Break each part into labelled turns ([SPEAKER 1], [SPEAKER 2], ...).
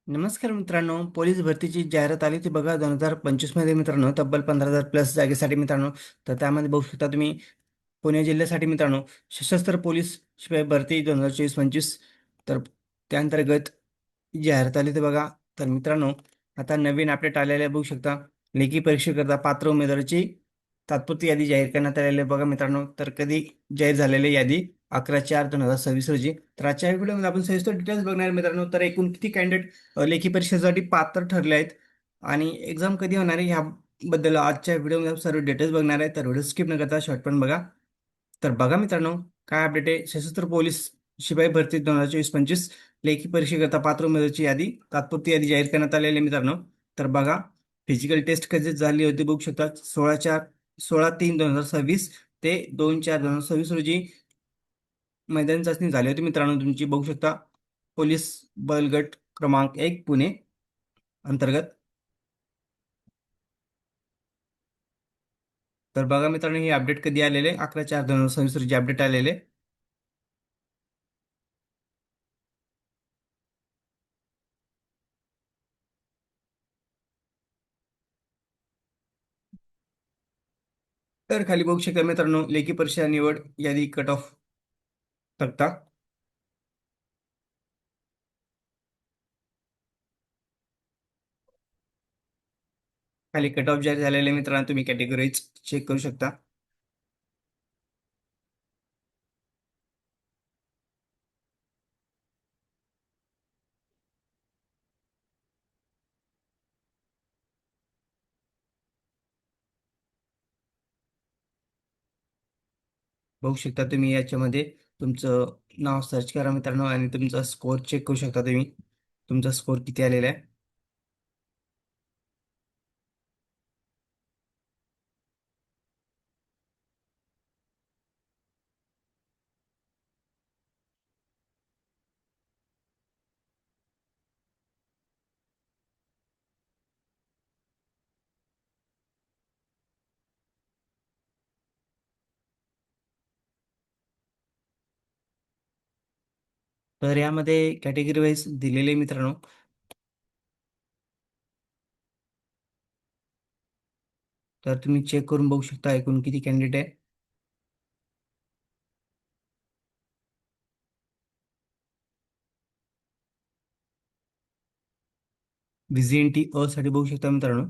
[SPEAKER 1] नमस्कार मित्रांनो, पोलीस भरतीची जाहिरात आली ती बघा 2025 मध्ये मित्रांनो, तब्बल 15,000 प्लस जागेसाठी मित्रांनो. तर त्यामध्ये बघू शकता तुम्ही पुणे जिल्ह्यासाठी मित्रांनो, सशस्त्र पोलीस शिपाई भरती 2024-25. तर त्याअंतर्गत जाहिरात आली ते बघा. तर मित्रांनो, आता नवीन अपडेट आलेले बघू शकता. लेखी परीक्षेकरता पात्र उमेदवाराची तात्पुरती यादी जाहीर करण्यात आलेली आहे बघा मित्रांनो. तर कधी जाहीर झालेली यादी 11/4/2026 रोजी. तर आजच्या व्हिडिओमध्ये आपण सविस्तर डिटेल्स बघणार आहे मित्रांनो. तर एकूण किती कॅन्डिडेट लेखी परीक्षेसाठी पात्र ठरले आहेत आणि एक्झाम कधी होणार आहे ह्याबद्दल आजच्या व्हिडिओमध्ये आपण सर्व डिटेल्स बघणार आहे. तर व्हिडिओ स्किप न करता शॉर्ट पण बघा. तर बघा मित्रांनो, काय अपडेट आहे. सशस्त्र पोलीस शिपाई भरती 2024-25 लेखी परीक्षेकरता पात्र उमेदवाराची यादी तात्पुरती यादी जाहीर करण्यात आलेली आहे मित्रांनो. तर बघा, फिजिकल टेस्ट कधी झाली होती बघू शकता. 16/3/2026 ते 2/4/2026 रोजी मैदानी चाचणी झाली होती मित्रांनो तुमची बघू शकता. पोलीस बल गट क्रमांक 1 पुणे अंतर्गत. तर बघा मित्रांनो, हे अपडेट कधी आलेले 11/4/2026 रोजी अपडेट आलेले. तर खाली बघू शकता मित्रांनो, लेखी परीक्षा निवड यादी कट ऑफ तक्ता. खाली कट ऑफ जाहीर झालेले मित्रांनो, तुम्ही कॅटेगरीज चेक करू शकता. बघू शकता तुम्ही याच्यामध्ये तुमचं नाव सर्च करा मित्रांनो आणि तुमचा स्कोअर चेक करू शकता तुम्ही. तुमचा स्कोअर किती आलेला आहे. तर यामध्ये कॅटेगरी वाईज दिलेले मित्रांनो. तर तुम्ही चेक करून बघू शकता एकूण किती कॅन्डिडेट आहे. व्हीजीएनटी अ साठी बघू शकता मित्रांनो.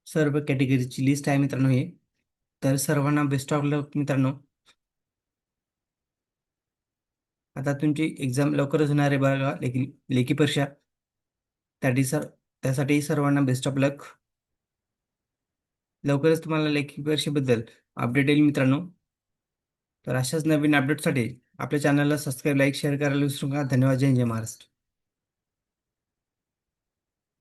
[SPEAKER 1] सर्व कॅटेगरीची लिस्ट आहे मित्रांनो हे. तर सर्वांना बेस्ट ऑफ लक मित्रांनो. आता तुमची एक्झाम लवकरच होणार आहे बघा, लेखी लेखी परीक्षा. त्यासाठी सर्वांना बेस्ट ऑफ लक. लवकरच तुम्हाला लेखी परीक्षेबद्दल अपडेट येईल मित्रांनो. तर अशाच नवीन अपडेटसाठी आपल्या चॅनलला सबस्क्राईब, लाईक, शेअर करायला विसरू नका. धन्यवाद. जय जय महाराष्ट्र.